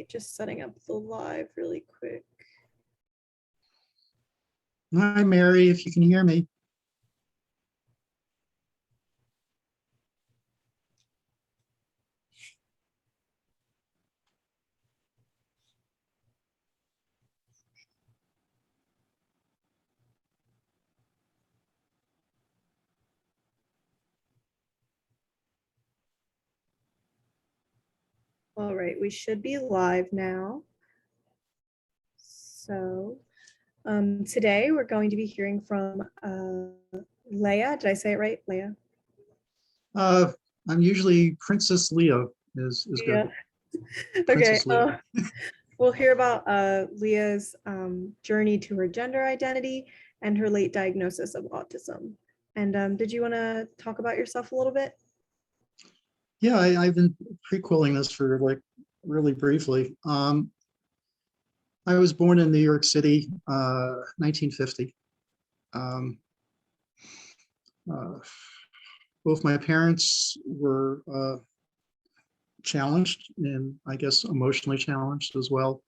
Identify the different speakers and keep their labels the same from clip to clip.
Speaker 1: right, just setting up the live really quick.
Speaker 2: Hi, Mary, if you can hear me.
Speaker 1: All right, we should be live now. So today we're going to be hearing from Leigha. Did I say it right, Leigha?
Speaker 2: I'm usually Princess Leah is
Speaker 1: Yeah.
Speaker 2: good.
Speaker 1: Okay.
Speaker 2: Princess Leah.
Speaker 1: We'll hear about Leah's journey to her gender identity and her late diagnosis of autism. And did you want to talk about yourself a little bit?
Speaker 2: Yeah, I've been prequeling this for like really briefly. I was born in New York City, 1950. Both my parents were challenged and I guess emotionally challenged as well.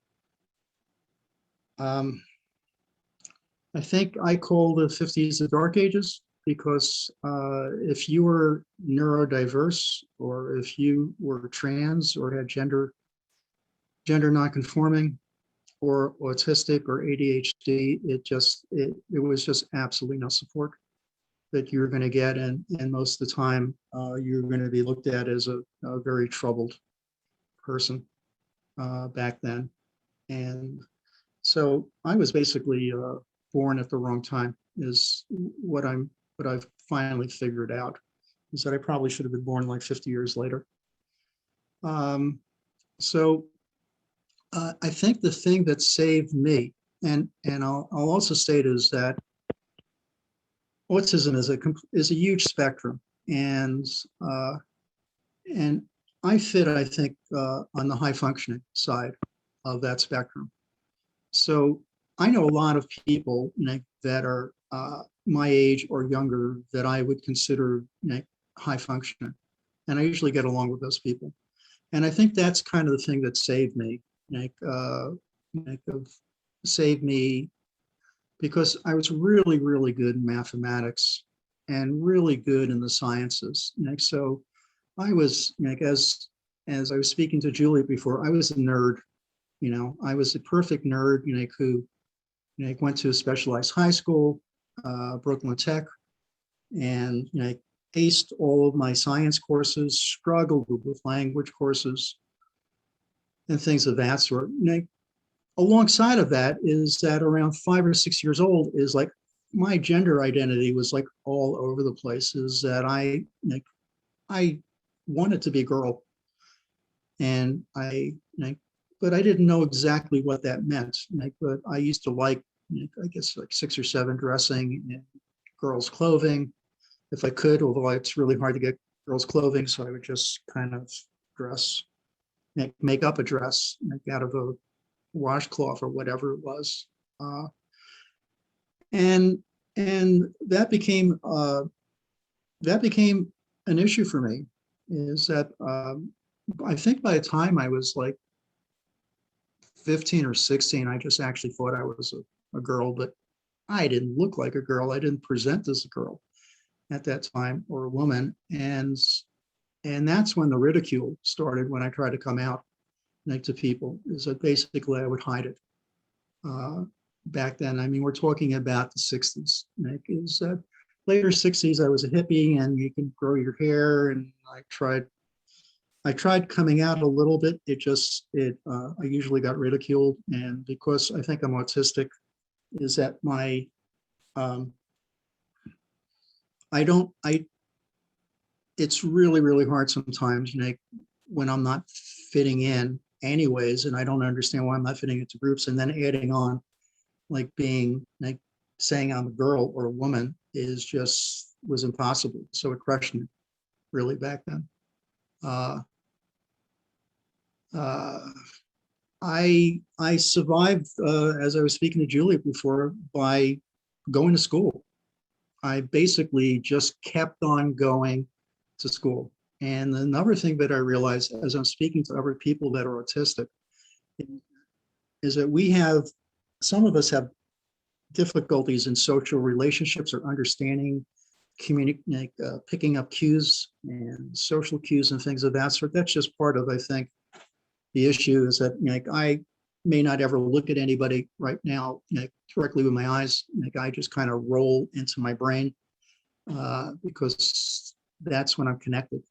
Speaker 2: I think I call the 50s the dark ages because if you were neurodiverse or if you were trans or had gender nonconforming or autistic or ADHD, it was just absolutely no support that you were going to get, and most of the time you're going to be looked at as a very troubled person back then. And so I was basically born at the wrong time is what I've finally figured out, is that I probably should have been born like 50 years later. So I think the thing that saved me, and I'll also state, is that autism is a huge spectrum, and I fit, I think, on the high functioning side of that spectrum. So I know a lot of people, you know, that are my age or younger that I would consider, you know, high functioning, and I usually get along with those people. And I think that's kind of the thing that saved me, saved me because I was really, really good in mathematics and really good in the sciences. So I was, as I was speaking to Julie before, I was a nerd. I was a perfect nerd, who went to a specialized high school, Brooklyn Tech, and aced all of my science courses, struggled with language courses, and things of that sort. Alongside of that is that around 5 or 6 years old is like my gender identity was like all over the place. Is that I wanted to be a girl, and but I didn't know exactly what that meant. But I used to like, I guess like 6 or 7 dressing in girls' clothing, if I could. Although it's really hard to get girls' clothing, so I would just kind of dress, make up a dress out of a washcloth or whatever it was, and that became an issue for me. Is that I think by the time I was like 15 or 16, I just actually thought I was a girl, but I didn't look like a girl. I didn't present as a girl at that time, or a woman, and that's when the ridicule started. When I tried to come out to people, is that basically I would hide it. Back then, I mean, we're talking about the 60s. Is that later 60s, I was a hippie, and you can grow your hair, and I tried coming out a little bit. I usually got ridiculed, and because I think I'm autistic, is that it's really, really hard sometimes, when I'm not fitting in anyways, and I don't understand why I'm not fitting into groups, and then adding on like being like saying I'm a girl or a woman was impossible. So it crushed me really back then. I survived, as I was speaking to Julie before, by going to school. I basically just kept on going to school. And another thing that I realized as I'm speaking to other people that are autistic is that some of us have difficulties in social relationships or understanding, picking up cues and social cues and things of that sort. That's just part of, I think, the issue is that I may not ever look at anybody right now directly with my eyes. I just kind of roll into my brain because that's when I'm connected.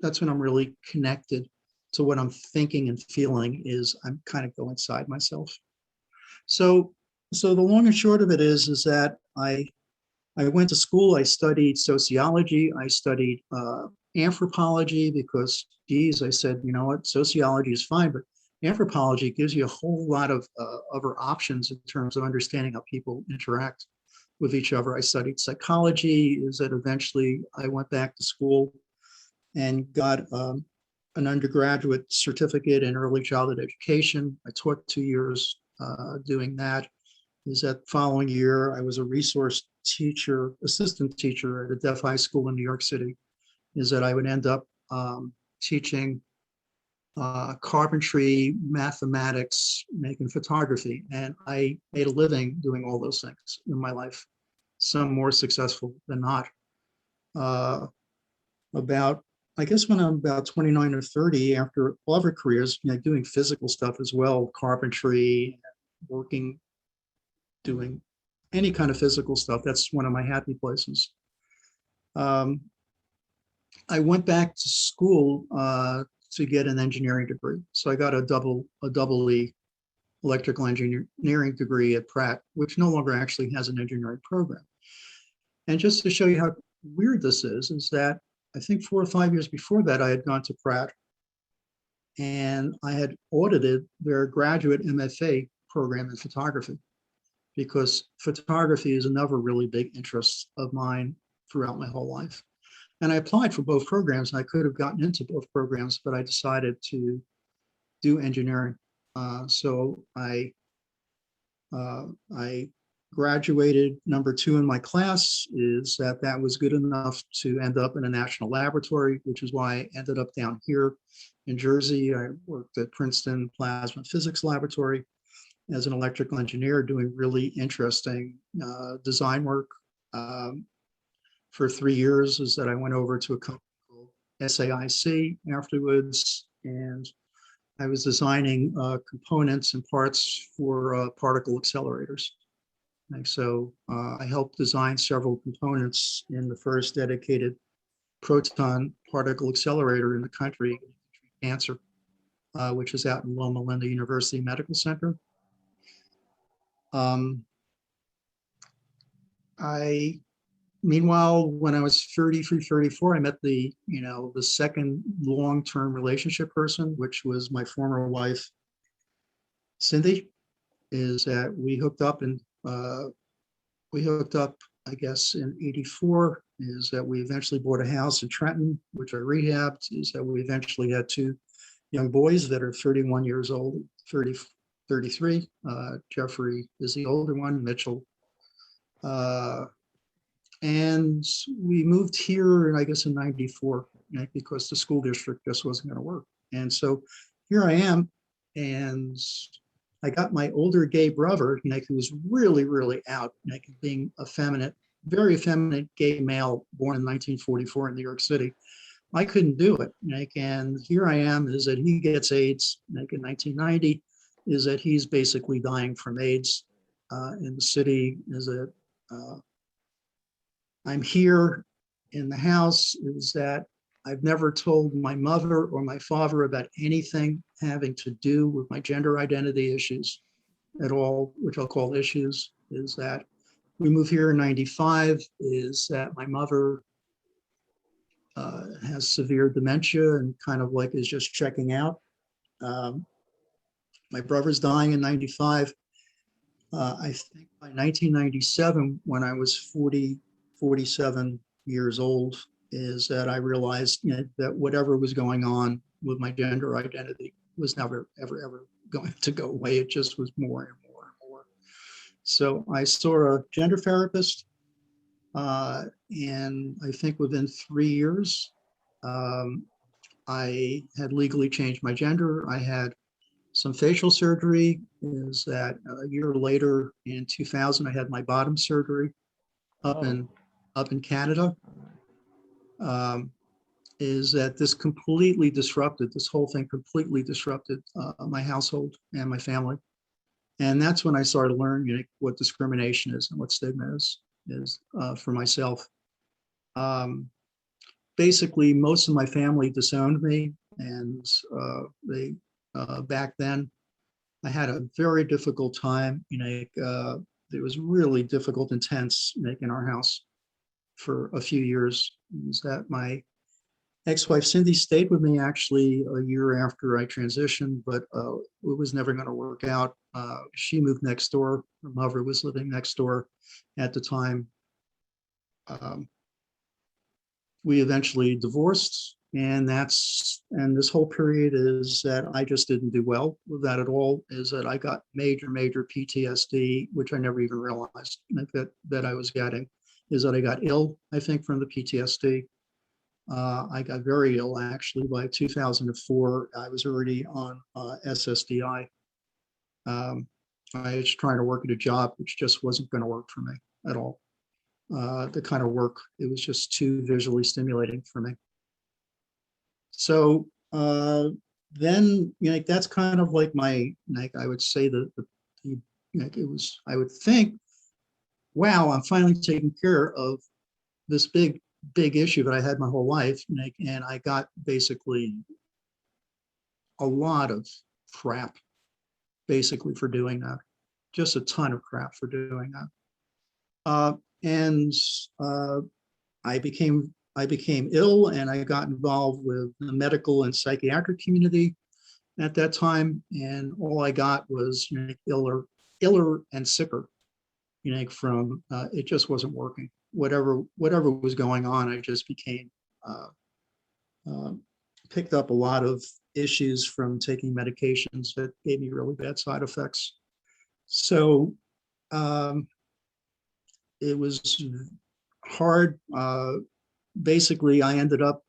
Speaker 2: That's when I'm really connected to what I'm thinking and feeling. Is I'm kind of go inside myself. So the long and short of it is that I went to school. I studied sociology. I studied anthropology because, geez, I said, you know what, sociology is fine, but anthropology gives you a whole lot of other options in terms of understanding how people interact with each other. I studied psychology. Is that eventually I went back to school and got an undergraduate certificate in early childhood education. I taught 2 years doing that. Is that following year, I was a resource teacher, assistant teacher at a deaf high school in New York City. Is that I would end up teaching carpentry, mathematics, making photography. And I made a living doing all those things in my life, some more successful than not. I guess when I'm about 29 or 30, after other careers, doing physical stuff as well, carpentry, working, doing any kind of physical stuff. That's one of my happy places. I went back to school to get an engineering degree. So I got a double E electrical engineering degree at Pratt, which no longer actually has an engineering program. And just to show you how weird this is that I think 4 or 5 years before that, I had gone to Pratt and I had audited their graduate MFA program in photography, because photography is another really big interest of mine throughout my whole life. And I applied for both programs, and I could have gotten into both programs, but I decided to do engineering. So I graduated number 2 in my class. Is that was good enough to end up in a national laboratory, which is why I ended up down here in Jersey. I worked at Princeton Plasma Physics Laboratory as an electrical engineer, doing really interesting design work. For 3 years, is that I went over to a company called SAIC afterwards, and I was designing components and parts for particle accelerators. And so I helped design several components in the first dedicated proton particle accelerator in the country, cancer, which is out in Loma Linda University Medical Center. Meanwhile, when I was 33, 34, I met the second long-term relationship person, which was my former wife, Cindy. Is that we hooked up, I guess, in '84. Is that we eventually bought a house in Trenton, which I rehabbed. Is that we eventually had 2 young boys that are 31 years old, 33. Jeffrey is the older one, Mitchell. And we moved here, I guess, in '94, because the school district just wasn't going to work. And so here I am, and I got my older gay brother, who was really, really out, being effeminate, very effeminate gay male born in 1944 in New York City. I couldn't do it. And here I am, is that he gets AIDS in 1990, is that he's basically dying from AIDS in the city. Is that I'm here in the house, is that I've never told my mother or my father about anything having to do with my gender identity issues at all, which I'll call issues. Is that we moved here in '95, is that my mother has severe dementia and kind of like is just checking out. My brother's dying in '95. I think by 1997, when I was 47 years old, is that I realized that whatever was going on with my gender identity was never, ever going to go away. It just was more and more and more. So I saw a gender therapist, and I think within 3 years, I had legally changed my gender. I had some facial surgery. Is that a year later in 2000, I had my bottom surgery up
Speaker 3: Oh,
Speaker 2: in Canada. Is that this completely disrupted, this whole thing completely disrupted my household and my family. And that's when I started to learn, what discrimination is and what stigma is for myself. Basically, most of my family disowned me, and they back then I had a very difficult time. It was really difficult, intense, in our house for a few years. Is that my ex-wife Cindy stayed with me actually a year after I transitioned, but it was never going to work out. She moved next door. Her mother was living next door at the time. We eventually divorced, and this whole period is that I just didn't do well with that at all. Is that I got major PTSD, which I never even realized that I was getting. Is that I got ill, I think, from the PTSD. I got very ill actually by 2004. I was already on SSDI. I was trying to work at a job which just wasn't going to work for me at all. The kind of work, it was just too visually stimulating for me. So then, that's kind of like my, I would say it was, I would think, wow, I'm finally taking care of this big issue that I had my whole life. And I got basically a lot of crap basically for doing that, just a ton of crap for doing that. And I became ill, and I got involved with the medical and psychiatric community at that time. And all I got was iller and sicker. From it just wasn't working. Whatever was going on, I just became picked up a lot of issues from taking medications that gave me really bad side effects. So it was hard. Basically, I ended up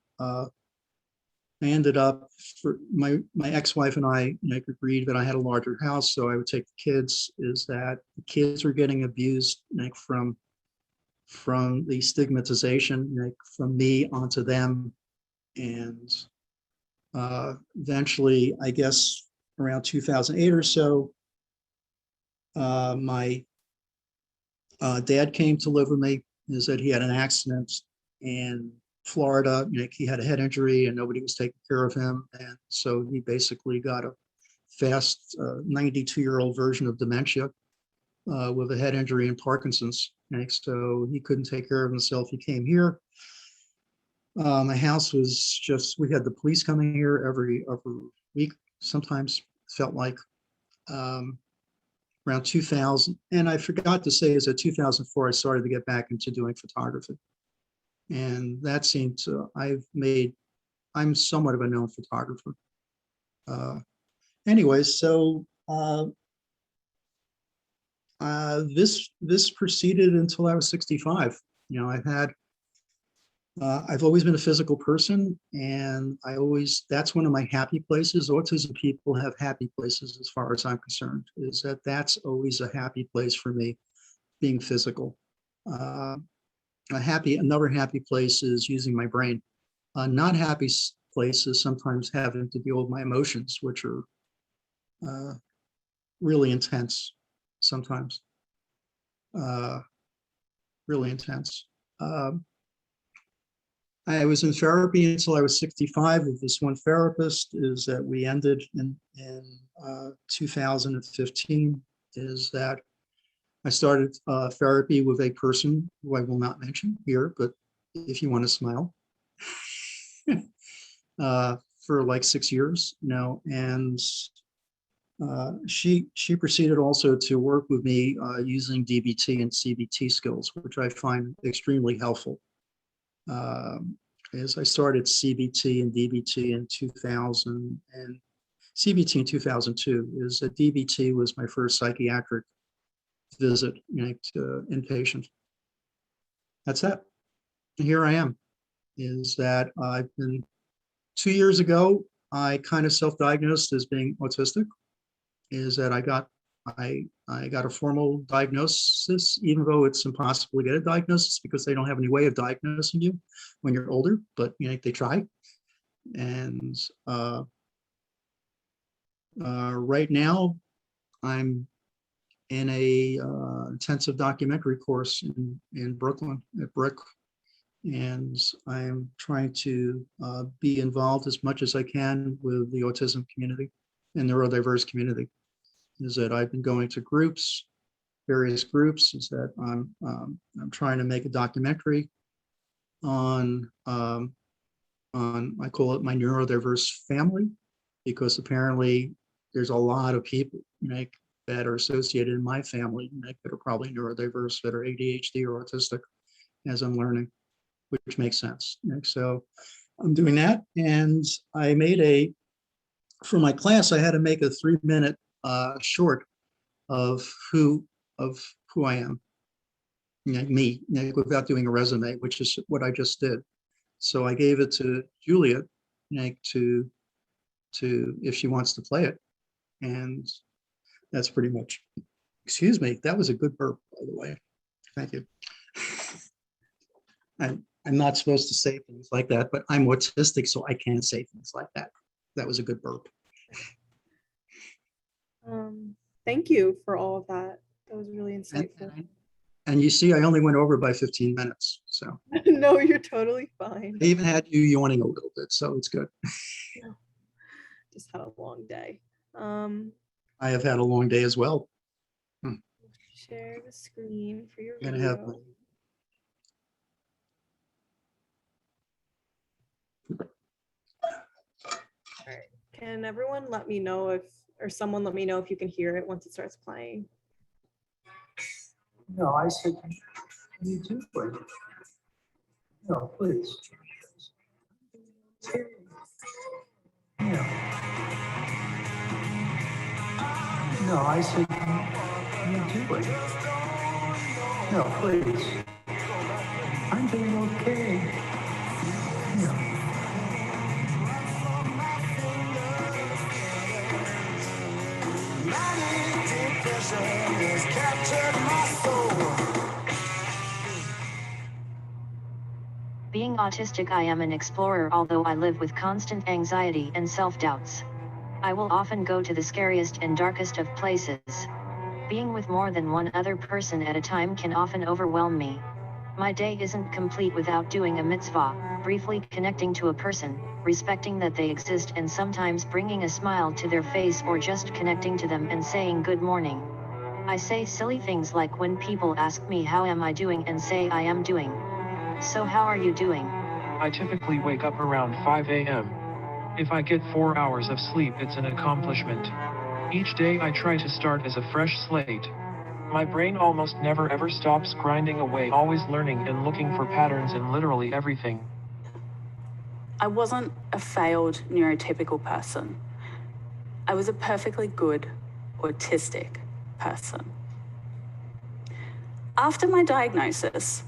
Speaker 2: for my ex-wife and I agreed that I had a larger house, so I would take the kids. Is that the kids were getting abused from the stigmatization from me onto them, and eventually, I guess around 2008 or so, my dad came to live with me. Is that he had an accident in Florida. He had a head injury and nobody was taking care of him. And so he basically got a fast 92-year-old version of dementia with a head injury and Parkinson's. So he couldn't take care of himself. He came here. My house was just, we had the police coming here every week, sometimes felt like. Around 2000, and I forgot to say is that 2004 I started to get back into doing photography, and that seemed to I'm somewhat of a known photographer. Anyways, so this proceeded until I was 65. I've always been a physical person, and that's one of my happy places. Autism people have happy places as far as I'm concerned, is that's always a happy place for me, being physical. Another happy place is using my brain. Not happy place is sometimes having to deal with my emotions, which are really intense sometimes, really intense. I was in therapy until I was 65 with this one therapist. Is that we ended in 2015. Is that I started therapy with a person who I will not mention here, but if you want to smile, for like 6 years, and she proceeded also to work with me using DBT and CBT skills, which I find extremely helpful. As I started CBT and DBT in 2000 and CBT in 2002, is that DBT was my first psychiatric visit to inpatient. That's that. Here I am. Is that I've been 2 years ago, I kind of self-diagnosed as being autistic. is that I got a formal diagnosis, even though it's impossible to get a diagnosis because they don't have any way of diagnosing you when you're older, but they try. And right now I'm in a intensive documentary course in Brooklyn at Brick. And I'm trying to be involved as much as I can with the autism community and neurodiverse community. Is that I've been going to groups, various groups, is that I'm trying to make a documentary on I call it my neurodiverse family, because apparently there's a lot of people that are associated in my family that are probably neurodiverse, that are ADHD or autistic, as I'm learning, which makes sense. So I'm doing that. And I made for my class, I had to make a 3-minute short of who I am, me, without doing a resume, which is what I just did. So I gave it to Julia to if she wants to play it. And that's pretty much, excuse me, that was a good burp, by the way. Thank you. I'm not supposed to say things like that, but I'm autistic, so I can't say things like that. That was a good burp.
Speaker 1: Thank you for all of that. That was really insightful.
Speaker 2: And you see, I only went over by 15 minutes. So
Speaker 1: no, you're totally fine.
Speaker 2: I even had you yawning a little bit, so it's good.
Speaker 1: Just had a long day.
Speaker 2: I have had a long day as well.
Speaker 1: Share the screen for your
Speaker 2: I'm
Speaker 1: video.
Speaker 2: gonna have
Speaker 1: All right. Can everyone let me know or someone let me know if you can hear it once it starts playing?
Speaker 3: No, I said, you do it. No, please. Yeah. No, I said, you do it. No, please. I'm doing okay. Yeah.
Speaker 4: Being autistic, I am an explorer, although I live with constant anxiety and self-doubts. I will often go to the scariest and darkest of places. Being with more than one other person at a time can often overwhelm me. My day isn't complete without doing a mitzvah, briefly connecting to a person, respecting that they exist, and sometimes bringing a smile to their face or just connecting to them and saying good morning. I say silly things like when people ask me how am I doing and say I am doing. So how are you doing?
Speaker 5: I typically wake up around 5 a.m. If I get 4 hours of sleep, it's an accomplishment. Each day I try to start as a fresh slate. My brain almost never ever stops grinding away, always learning and looking for patterns in literally everything.
Speaker 6: I wasn't a failed neurotypical person. I was a perfectly good autistic person. After my diagnosis,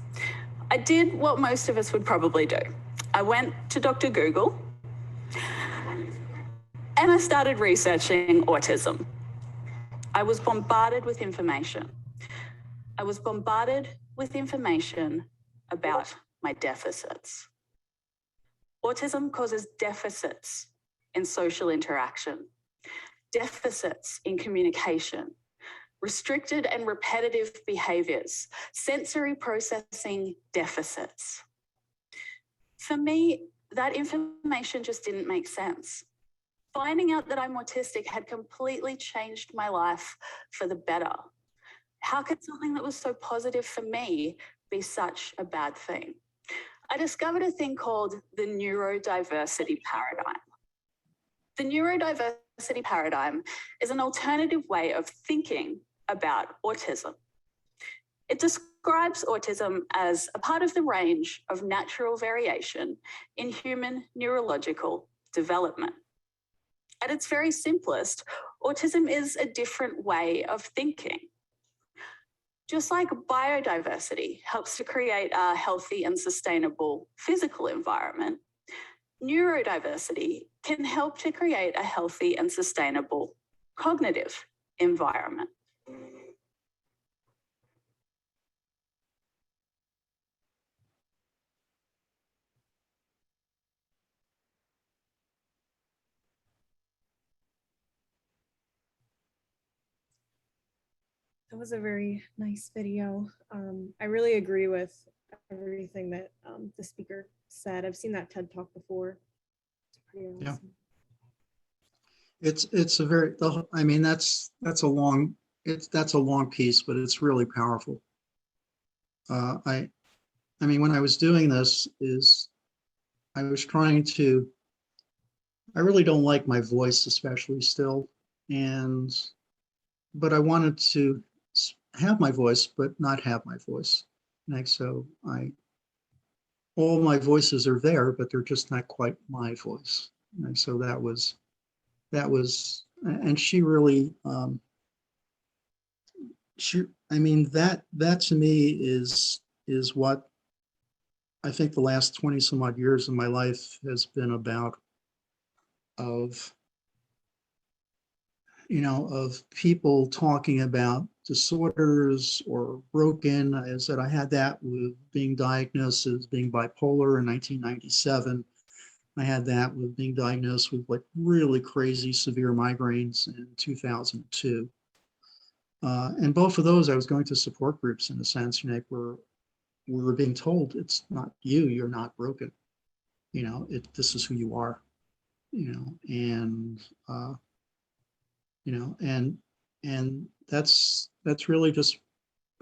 Speaker 6: I did what most of us would probably do. I went to Dr. Google and I started researching autism. I was bombarded with information. I was bombarded with information about my deficits. Autism causes deficits in social interaction, deficits in communication, restricted and repetitive behaviors, sensory processing deficits. For me, that information just didn't make sense. Finding out that I'm autistic had completely changed my life for the better. How could something that was so positive for me be such a bad thing? I discovered a thing called the neurodiversity paradigm. The neurodiversity paradigm is an alternative way of thinking about autism. It describes autism as a part of the range of natural variation in human neurological development. At its very simplest, autism is a different way of thinking. Just like biodiversity helps to create a healthy and sustainable physical environment, neurodiversity can help to create a healthy and sustainable cognitive environment.
Speaker 1: That was a very nice video. I really agree with everything that the speaker said. I've seen that TED Talk before. It's pretty
Speaker 2: Yeah.
Speaker 1: awesome.
Speaker 2: It's a very, I mean, that's a long, that's a long piece, but it's really powerful. I mean, when I was doing this I was trying to, I really don't like my voice, especially still. But I wanted to have my voice, but not have my voice. Like, so all my voices are there, but they're just not quite my voice. And so that was, and she really, I mean, that to me is what I think the last 20 some odd years of my life has been about, of, of people talking about disorders or broken. Is that I had that with being diagnosed as being bipolar in 1997. I had that with being diagnosed with like really crazy severe migraines in 2002. And both of those, I was going to support groups in a sense, where we were being told it's not you, you're not broken. This is who you are, and and that's really just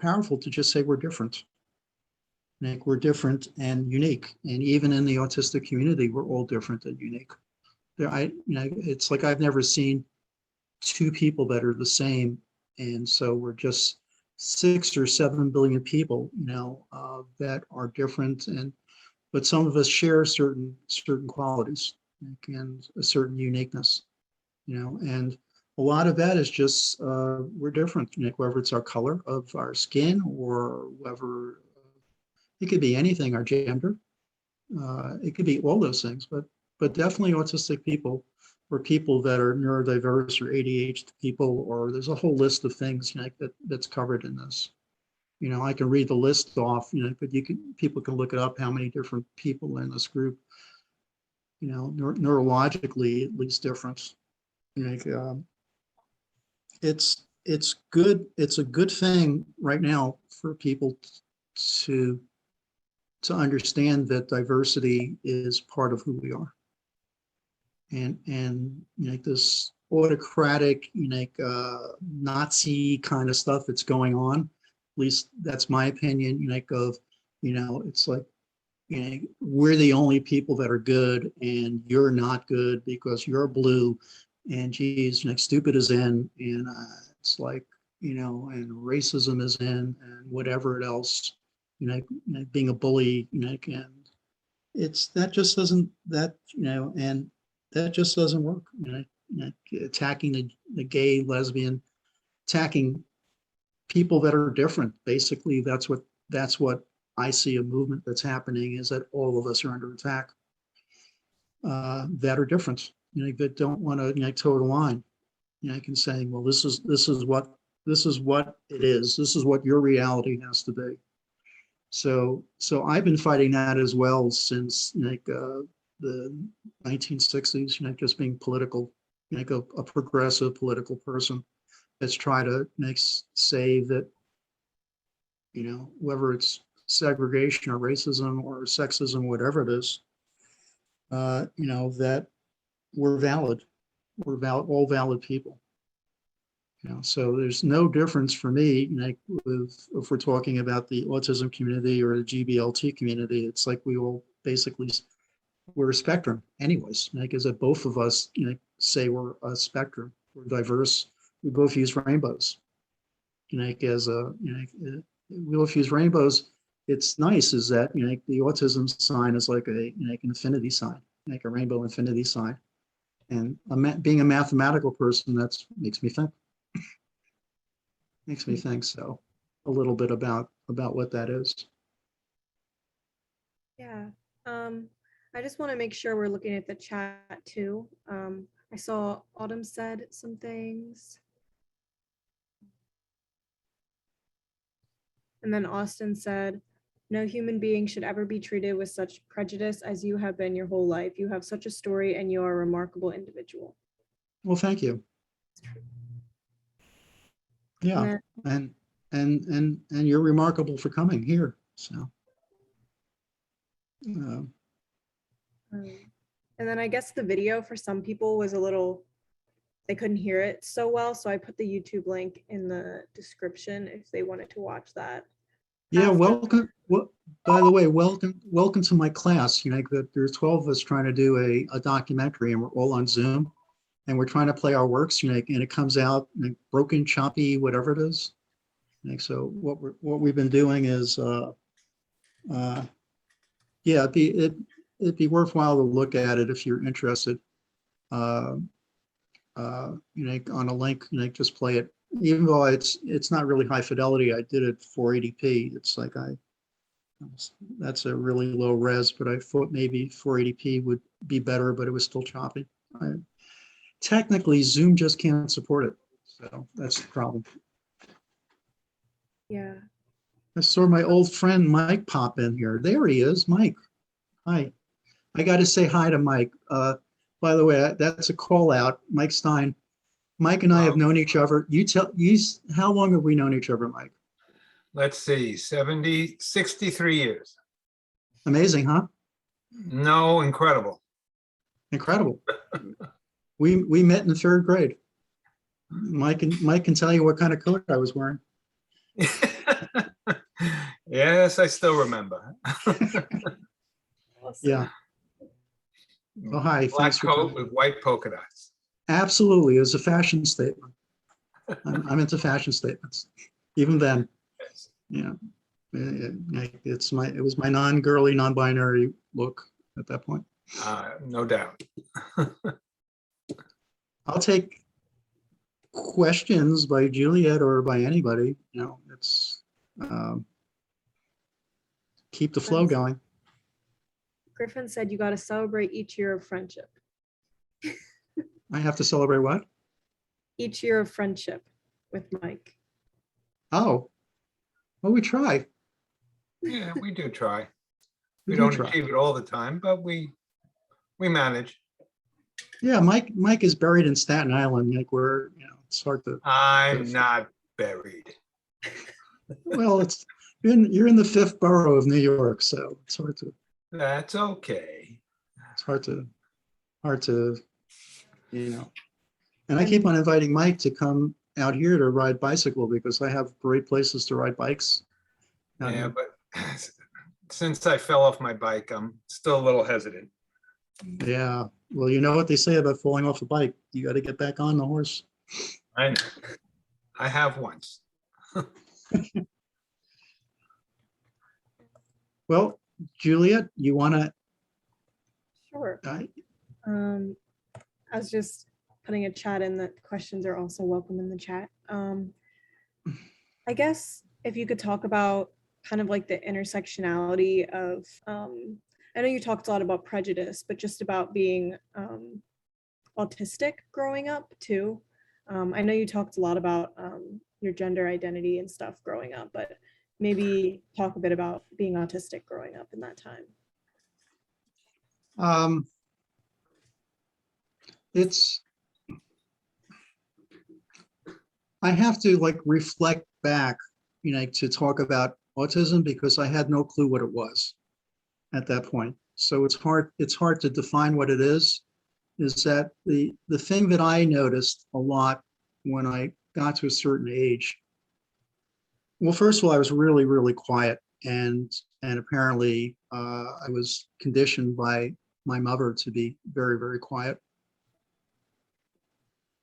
Speaker 2: powerful to just say we're different. Like, we're different and unique, and even in the autistic community, we're all different and unique. It's like I've never seen two people that are the same, and so we're just 6 or 7 billion people, that are different, but some of us share certain qualities, like, and a certain uniqueness, and a lot of that is just we're different, whether it's our color of our skin or whether it could be anything, our gender, it could be all those things, but definitely autistic people or people that are neurodiverse or ADHD people, or there's a whole list of things that's covered in this. I can read the list off, but people can look it up how many different people in this group, neurologically at least different. Like, it's good. It's a good thing right now for people to understand that diversity is part of who we are. And this autocratic, Nazi kind of stuff that's going on, at least that's my opinion, of, it's like, we're the only people that are good and you're not good because you're blue, and geez, stupid is in, and it's like, and racism is in, and whatever else, being a bully, and it's, that just doesn't, and that just doesn't work. Attacking the gay, lesbian, attacking people that are different. Basically, that's what I see a movement that's happening, is that all of us are under attack, that are different, that don't want to, toe the line, can saying, well, this is what it is. This is what your reality has to be. So I've been fighting that as well since the 1960s, just being political, a progressive political person that's trying to say that, whether it's segregation or racism or sexism, whatever it is, that we're valid. All valid people. So there's no difference for me, if we're talking about the autism community or the GBLT community. It's like we all basically, we're a spectrum anyways, because both of us, say we're a spectrum, we're diverse. We both use rainbows, as a, we both use rainbows. It's nice is that, the autism sign is like an infinity sign, like a rainbow infinity sign. And being a mathematical person, that's makes me think. Makes me think so a little bit about what that is.
Speaker 1: Yeah. I just want to make sure we're looking at the chat too. I saw Autumn said some things. And then Austin said, no human being should ever be treated with such prejudice as you have been your whole life. You have such a story and you are a remarkable individual.
Speaker 2: Well, thank you. Yeah,
Speaker 1: And
Speaker 2: and you're remarkable for coming here. So, uh,
Speaker 1: and then I guess the video for some people was a little, they couldn't hear it so well. So I put the YouTube link in the description if they wanted to watch that.
Speaker 2: yeah,
Speaker 1: After-
Speaker 2: welcome. Well, by the way, welcome to my class. You know, there's 12 of us trying to do a documentary, and we're all on Zoom, and we're trying to play our works. You know, and it comes out like, broken, choppy, whatever it is. Like, so what we've been doing is, yeah, it'd be worthwhile to look at it if you're interested. You know, on a link, you know, just play it. Even though it's not really high fidelity, I did it 480p. It's like that's a really low res, but I thought maybe 480p would be better, but it was still choppy. Technically, Zoom just can't support it, so that's the problem.
Speaker 1: Yeah.
Speaker 2: I saw my old friend Mike pop in here. There he is, Mike. Hi. I got to say hi to Mike. By the way, that's a call out. Mike Stein. Mike and I have known each other. How long have we known each other, Mike?
Speaker 3: Let's see, 63 years.
Speaker 2: Amazing, huh?
Speaker 3: No, incredible.
Speaker 2: Incredible. We met in third grade. Mike can tell you what kind of coat I was wearing.
Speaker 3: Yes, I still remember.
Speaker 2: Yeah. Oh, hi.
Speaker 3: Black
Speaker 2: Thanks for
Speaker 3: coat
Speaker 2: coming.
Speaker 3: with white polka dots.
Speaker 2: Absolutely. It was a fashion statement. I'm into fashion statements. Even then,
Speaker 3: Yes.
Speaker 2: yeah. It was my non-girly, non-binary look at that point.
Speaker 3: No doubt.
Speaker 2: I'll take questions by Juliet or by anybody. You know, it's keep the flow going.
Speaker 1: Griffin said you got to celebrate each year of friendship.
Speaker 2: I have to celebrate what?
Speaker 1: Each year of friendship with Mike.
Speaker 2: Oh, well, we try.
Speaker 3: Yeah, we do try. We
Speaker 2: do
Speaker 3: don't
Speaker 2: try.
Speaker 3: achieve it all the time, but we manage.
Speaker 2: Yeah, Mike is buried in Staten Island. Like it's hard to.
Speaker 3: I'm not buried.
Speaker 2: Well, you're in the fifth borough of New York, so it's hard to.
Speaker 3: That's okay.
Speaker 2: It's hard to, you know. And I keep on inviting Mike to come out here to ride bicycle because I have great places to ride bikes.
Speaker 3: Yeah, but since I fell off my bike, I'm still a little hesitant.
Speaker 2: Yeah. Well, you know what they say about falling off a bike. You got to get back on the horse.
Speaker 3: I know. I have once.
Speaker 2: Well, Juliet, you want to?
Speaker 1: Sure. I was just putting a chat in that questions are also welcome in the chat. I guess if you could talk about kind of like the intersectionality of, I know you talked a lot about prejudice, but just about being autistic growing up too. I know you talked a lot about your gender identity and stuff growing up, but maybe talk a bit about being autistic growing up in that time.
Speaker 2: I have to like reflect back, you know, to talk about autism because I had no clue what it was at that point. So it's hard to define what it is that the thing that I noticed a lot when I got to a certain age. Well, first of all, I was really, really quiet, and apparently I was conditioned by my mother to be very, very quiet.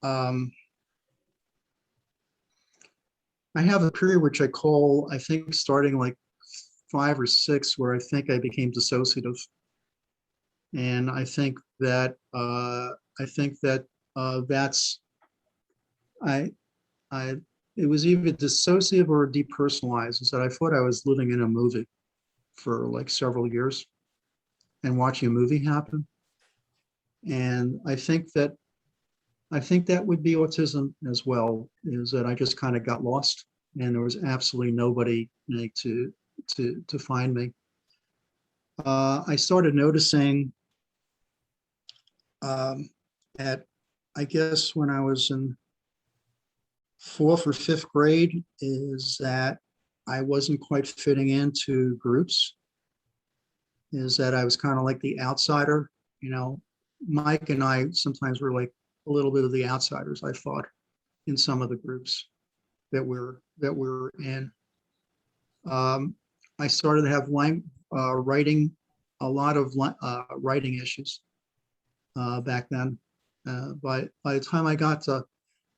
Speaker 2: I have a period which I call, I think, starting like 5 or 6, where I think I became dissociative, and I think that that's it was either dissociative or depersonalized. Is that I thought I was living in a movie for like several years and watching a movie happen, and I think that would be autism as well. Is that I just kind of got lost and there was absolutely nobody to find me. I started noticing at, I guess when I was in 4th or 5th grade, is that I wasn't quite fitting into groups, is that I was kind of like the outsider. You know, Mike and I sometimes were like a little bit of the outsiders, I thought, in some of the groups that we're in. I started to have writing, a lot of writing issues back then. By the time I got to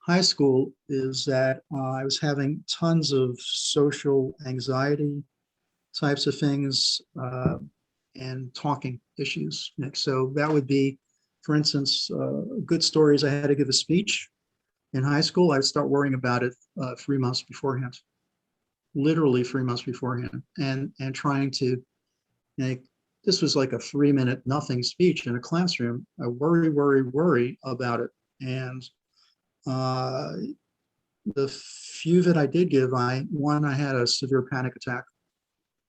Speaker 2: high school, is that I was having tons of social anxiety types of things and talking issues. So that would be, for instance, good stories. I had to give a speech in high school. I'd start worrying about it 3 months beforehand, literally 3 months beforehand, and trying to make, this was like a 3-minute nothing speech in a classroom. I worry about it. And the few that I did give, I had a severe panic attack,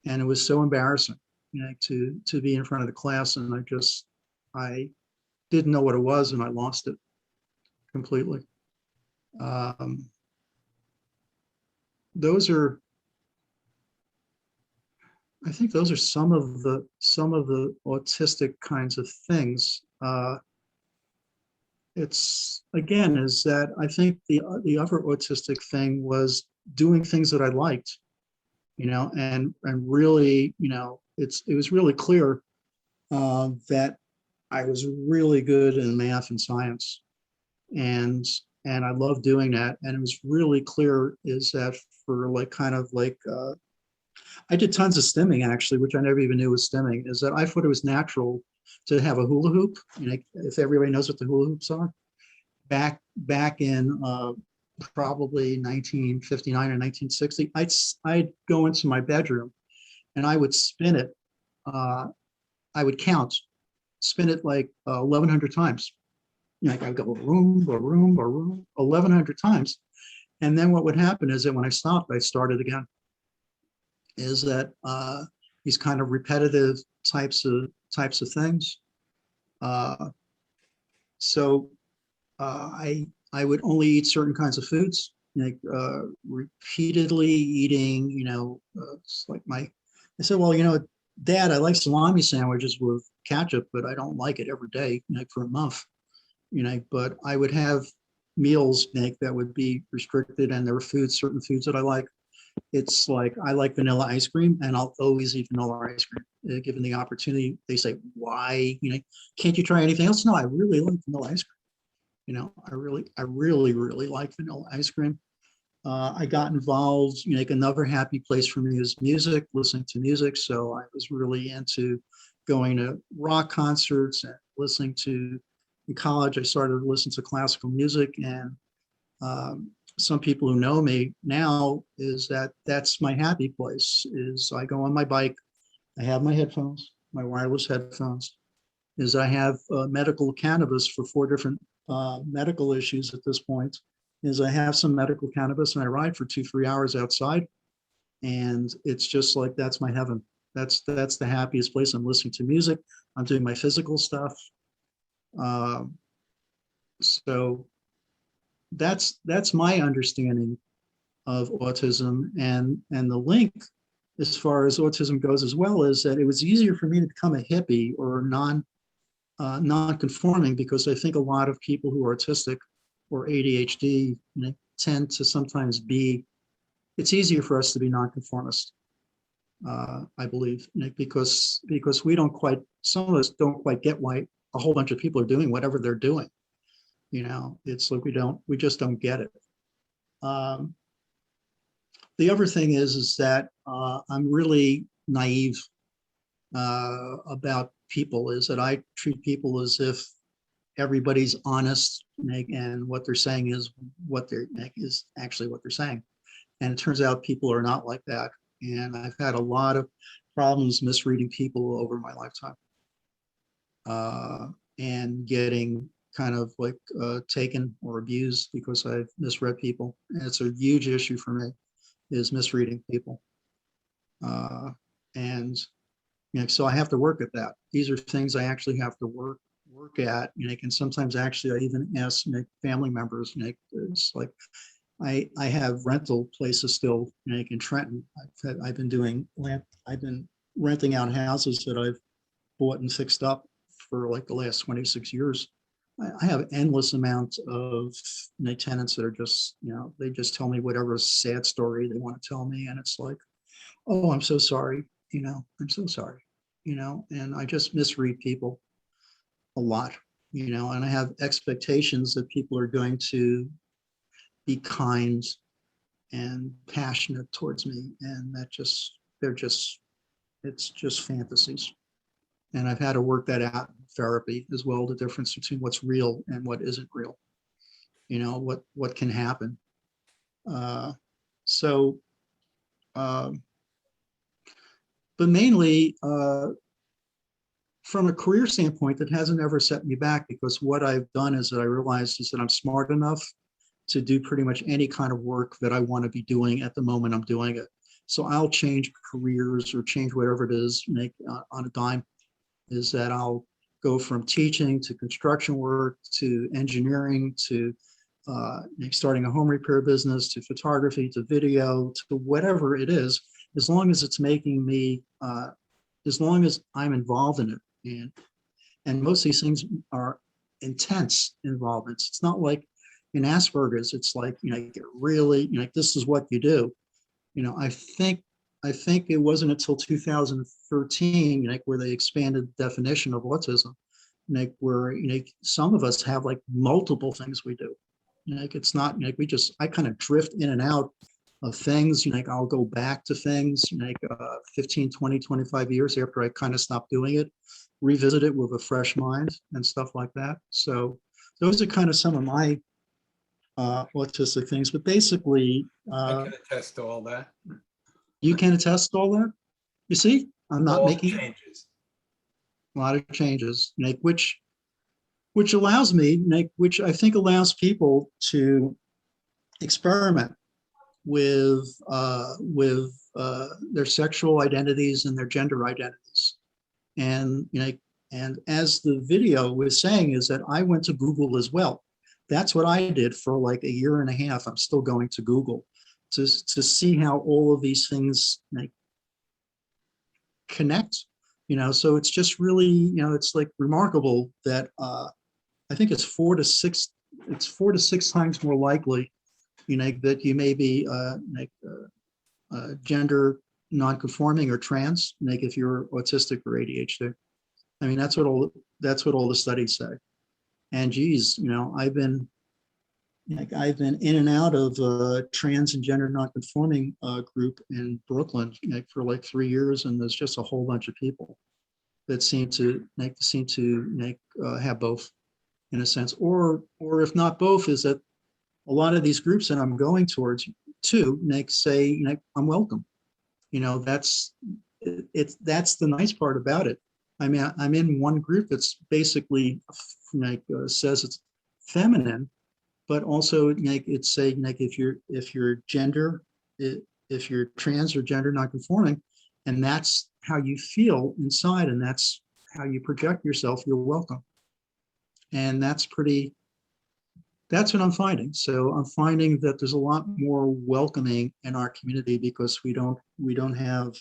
Speaker 2: and it was so embarrassing, to be in front of the class, and I didn't know what it was, and I lost it completely. Those are, I think those are some of the autistic kinds of things. It's, again, is that I think the other autistic thing was doing things that I liked, and really, it was really clear that I was really good in math and science, and I love doing that. And it was really clear is that for I did tons of stimming, actually, which I never even knew was stimming, is that I thought it was natural to have a hula hoop. If everybody knows what the hula hoops are, back in probably 1959 or 1960, I'd go into my bedroom and I would spin it. I would spin it like 1,100 times. I'd go room, 1,100 times. And then what would happen is that when I stopped, I started again. Is that these kind of repetitive types of things. So I would only eat certain kinds of foods, repeatedly eating. It's like I said, well, Dad, I like salami sandwiches with ketchup, but I don't like it every day, for a month. But I would have meals that would be restricted, and there were certain foods that I like. It's like, I like vanilla ice cream, and I'll always eat vanilla ice cream. Given the opportunity, they say, why, can't you try anything else? No, I really like vanilla ice cream. I really like vanilla ice cream. I got involved, another happy place for me is music, listening to music. So I was really into going to rock concerts and listening to, in college, I started to listen to classical music. And some people who know me now, is that's my happy place. Is I go on my bike, I have my headphones, my wireless headphones, is I have medical cannabis for 4 different medical issues at this point, is I have some medical cannabis, and I ride for 2-3 hours outside, and it's just like, that's my heaven. That's the happiest place. I'm listening to music, I'm doing my physical stuff. So that's my understanding of autism, and the link as far as autism goes as well, is that it was easier for me to become a hippie or non-conforming, because I think a lot of people who are autistic or ADHD tend to sometimes be, it's easier for us to be nonconformist, I believe, because we don't quite, some of us don't quite get why a whole bunch of people are doing whatever they're doing. It's like we just don't get it. The other thing is that I'm really naive about people, is that I treat people as if everybody's honest, and what they're saying is actually what they're saying. And it turns out people are not like that. And I've had a lot of problems misreading people over my lifetime, and getting kind of like taken or abused because I've misread people. And it's a huge issue for me. is misreading people. And so I have to work at that. These are things I actually have to work at. And sometimes actually I even ask family members. It's like I have rental places still in Trenton. I've been renting out houses that I've bought and fixed up for like the last 26 years. I have endless amounts of tenants that are just, they just tell me whatever sad story they want to tell me. And it's like, oh, I'm so sorry. I'm so sorry, and I just misread people a lot, and I have expectations that people are going to be kind and passionate towards me. And it's just fantasies. And I've had to work that out in therapy as well, the difference between what's real and what isn't real, what can happen. But mainly from a career standpoint, that hasn't ever set me back, because what I've done is that I realized is that I'm smart enough to do pretty much any kind of work that I want to be doing at the moment I'm doing it. So I'll change careers or change whatever it is, on a dime. Is that I'll go from teaching to construction work to engineering to starting a home repair business to photography to video to whatever it is, as long as it's making me, as long as I'm involved in it. And most of these things are intense involvements. It's not like in Asperger's, it's like, you get really, this is what you do. I think it wasn't until 2013, where they expanded the definition of autism, where, some of us have like multiple things we do. It's not I kind of drift in and out of things. I'll go back to things, 15, 20, 25 years after I kind of stopped doing it, revisit it with a fresh mind and stuff like that. So those are kind of some of my autistic things, but basically,
Speaker 3: I can attest to all that.
Speaker 2: you can attest to all that. You see, I'm not
Speaker 3: All the
Speaker 2: making
Speaker 3: changes.
Speaker 2: a lot of changes, which allows me, which I think allows people to experiment with their sexual identities and their gender identities. And and as the video was saying, is that I went to Google as well. That's what I did for like a year and a half. I'm still going to Google to see how all of these things connect. So it's just really, it's like remarkable that I think it's 4 to 6 times more likely, that you may be gender non-conforming or trans, if you're autistic or ADHD. I mean, that's what all the studies say. And geez, I've been in and out of trans and gender non-conforming group in Brooklyn for like 3 years, and there's just a whole bunch of people that seem to have both, in a sense, or if not both, is that a lot of these groups that I'm going towards too, say, I'm welcome. That's the nice part about it. I mean, I'm in one group that's basically says it's feminine, but also it's saying if you're gender, if you're trans or gender non-conforming, and that's how you feel inside, and that's how you project yourself, you're welcome. And that's what I'm finding. So I'm finding that there's a lot more welcoming in our community, because we don't have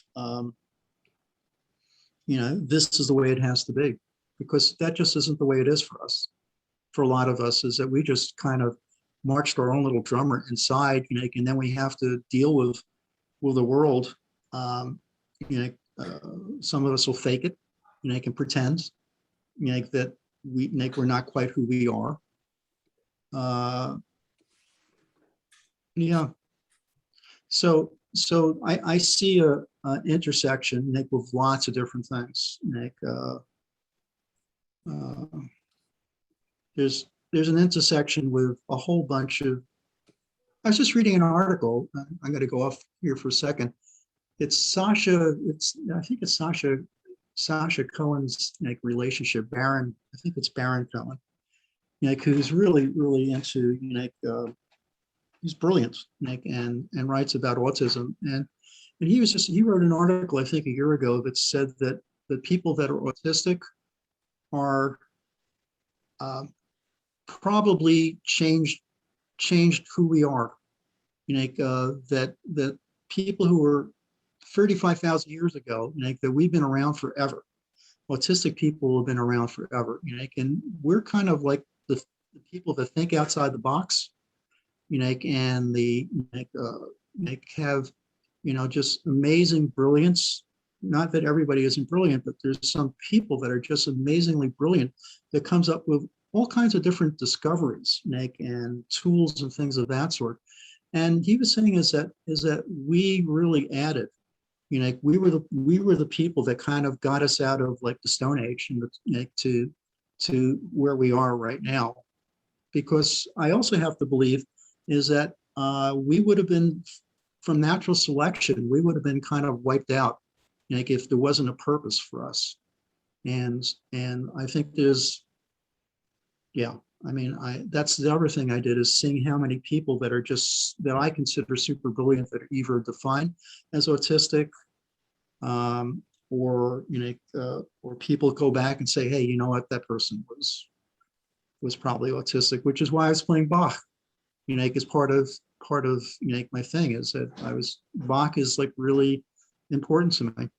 Speaker 2: this is the way it has to be, because that just isn't the way it is for us. For a lot of us, is that we just kind of marched our own little drummer inside, and then we have to deal with the world. Some of us will fake it, can pretend, that we're not quite who we are. Yeah. So I see a intersection, with lots of different things. There's an intersection with a whole bunch of. I was just reading an article. I'm going to go off here for a second. It's Sasha. I think it's Sasha Cohen's relationship. Baron. I think it's Baron Cohen. Who's really into he's brilliant, Nick, and writes about autism. And he wrote an article, I think a year ago, that said that the people that are autistic are probably changed who we are. That people who were 35,000 years ago, that we've been around forever. Autistic people have been around forever, and we're kind of like the people that think outside the box, and have, just amazing brilliance. Not that everybody isn't brilliant, but there's some people that are just amazingly brilliant that comes up with all kinds of different discoveries, and tools and things of that sort. And he was saying is that we really added, we were the people that kind of got us out of like the Stone Age and to where we are right now. Because I also have to believe is that we would have been, from natural selection, we would have been kind of wiped out, if there wasn't a purpose for us. And I think there's, yeah, I mean, that's the other thing I did, is seeing how many people that are just, that I consider super brilliant, that are either defined as autistic, or people go back and say, hey, you know what, that person was probably autistic, which is why I was playing Bach. As part of my thing is that Bach is like really important to me.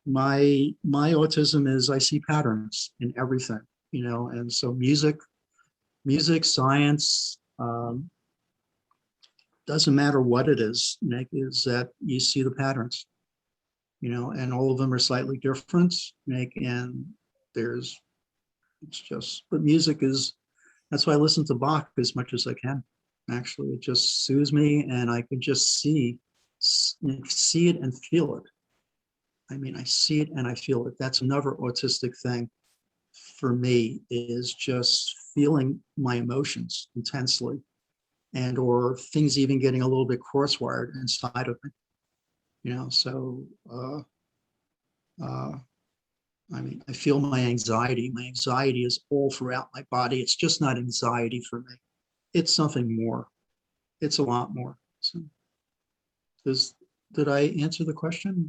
Speaker 2: My autism is I see patterns in everything, and so music, science, doesn't matter what it is, is that you see the patterns, and all of them are slightly different, and but music is, that's why I listen to Bach as much as I can. Actually, it just soothes me, and I can just see it and feel it. I mean, I see it and I feel it. That's another autistic thing for me, is just feeling my emotions intensely, and or things even getting a little bit cross-wired inside of me. So I mean, I feel my anxiety. My anxiety is all throughout my body. It's just not anxiety for me. It's something more. It's a lot more. So, did I answer the question?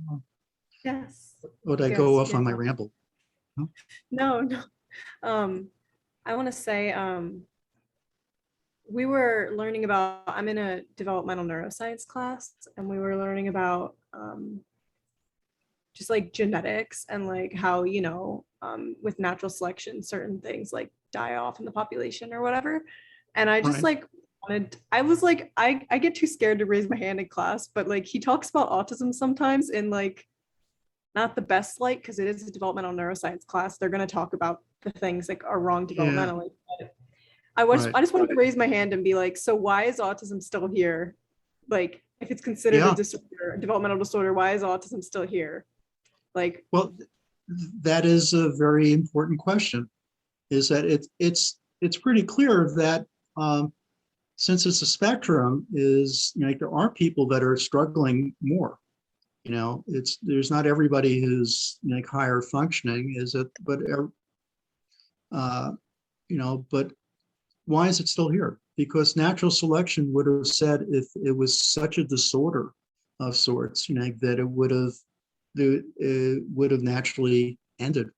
Speaker 1: Yes.
Speaker 2: Or did I
Speaker 1: Yes,
Speaker 2: go off on
Speaker 1: yes.
Speaker 2: my ramble?
Speaker 1: No. I want to say, we were learning about, I'm in a developmental neuroscience class, and we were learning about just like genetics, and like how, with natural selection, certain things like die off in the population or whatever. And I just
Speaker 2: Right.
Speaker 1: I was like, I get too scared to raise my hand in class, but like he talks about autism sometimes in like not the best light, because it is a developmental neuroscience class. They're going to talk about the things that are wrong
Speaker 2: Yeah.
Speaker 1: developmentally. But
Speaker 2: Right.
Speaker 1: I just wanted to raise my hand and be like, so why is autism still here? Like, if it's considered
Speaker 2: Yeah.
Speaker 1: a disorder, a developmental disorder, why is autism still here? Like,
Speaker 2: Well, that is a very important question. Is that it's pretty clear that since it's a spectrum, is there are people that are struggling more. There's not everybody who's higher functioning, is it? But but why is it still here? Because natural selection would have said, if it was such a disorder of sorts, that it would have naturally ended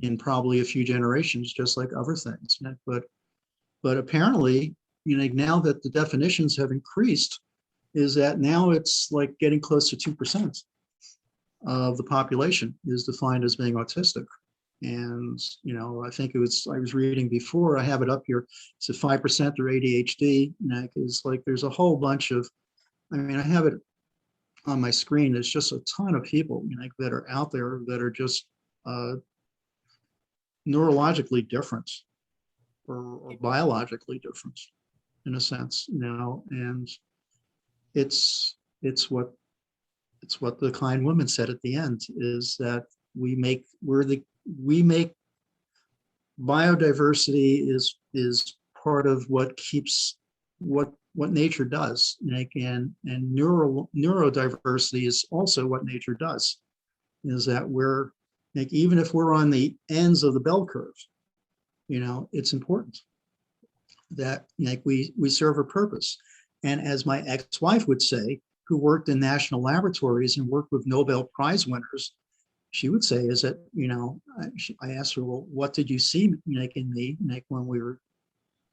Speaker 2: in probably a few generations, just like other things. But apparently, now that the definitions have increased, is that now it's like getting close to 2% of the population is defined as being autistic. And, I think I was reading before, I have it up here, it's at 5% are ADHD, is like, there's a whole bunch of, I mean, I have it on my screen. There's just a ton of people, that are out there that are just neurologically different, or biologically different, in a sense, and it's what the kind woman said at the end, is that we make biodiversity is part of what keeps what nature does, and neurodiversity is also what nature does, is that we're even if we're on the ends of the bell curve, it's important. that like we serve a purpose. And as my ex-wife would say, who worked in national laboratories and worked with Nobel Prize winners, she would say is that, I asked her, well, what did you see like in me, like when we were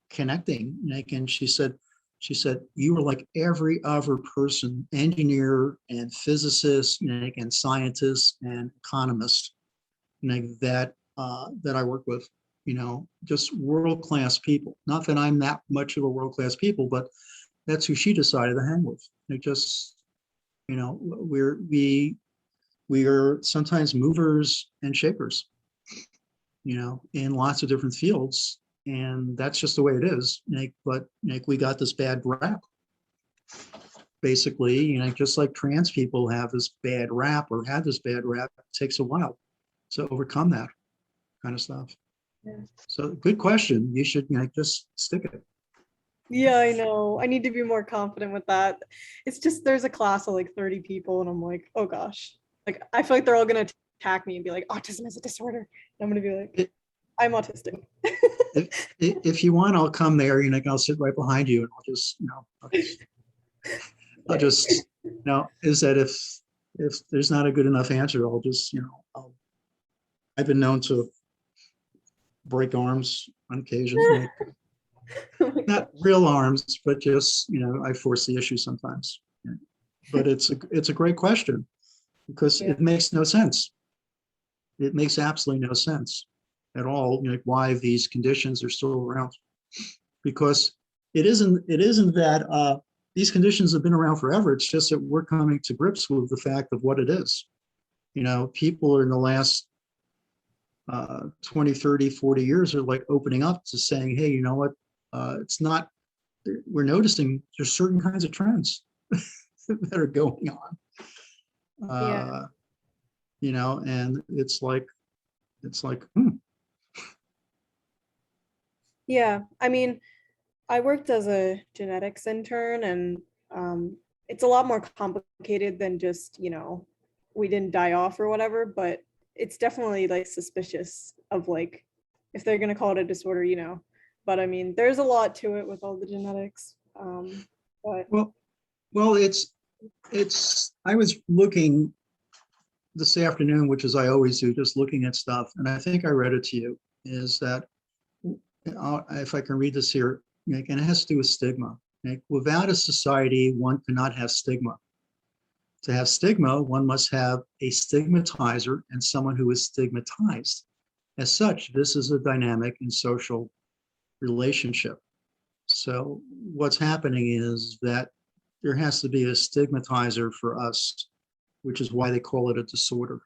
Speaker 2: connecting, like, and she said, you were like every other person, engineer and physicist, like, and scientist and economist, like that I work with, just world-class people. Not that I'm that much of a world-class people, but that's who she decided to hang with. It just, we are sometimes movers and shakers, in lots of different fields. And that's just the way it is. But we got this bad rap. Basically, just like trans people have this bad rap or had this bad rap, it takes a while to overcome that kind of stuff.
Speaker 1: Yeah.
Speaker 2: So good question. You should just stick it.
Speaker 1: Yeah, I know. I need to be more confident with that. It's just there's a class of like 30 people and I'm like, oh gosh. Like I feel like they're all gonna attack me and be like, autism is a disorder. And I'm gonna be like, I'm autistic.
Speaker 2: If you want, I'll come there, I'll sit right behind you and I'll just is that if there's not a good enough answer, I'll just, I've been known to break arms on occasion.
Speaker 1: Oh my
Speaker 2: Not real arms, but just, I force the issue sometimes. But it's a great question because
Speaker 1: Yeah.
Speaker 2: it makes no sense. It makes absolutely no sense at all, why these conditions are still around. Because it isn't that these conditions have been around forever. It's just that we're coming to grips with the fact of what it is. People are in the last 20, 30, 40 years are like opening up to saying, hey, you know what? It's not, we're noticing there's certain kinds of trends that are going on. And it's like,
Speaker 1: Yeah, I mean, I worked as a genetics intern and it's a lot more complicated than just, we didn't die off or whatever, but it's definitely like suspicious of like, if they're going to call it a disorder, but I mean, there's a lot to it with all the genetics. But
Speaker 2: well, I was looking this afternoon, which is I always do, just looking at stuff. And I think I read it to you, is that if I can read this here, and it has to do with stigma. Without a society, one cannot have stigma. To have stigma, one must have a stigmatizer and someone who is stigmatized. As such, this is a dynamic and social relationship. So what's happening is that there has to be a stigmatizer for us, which is why they call it a disorder.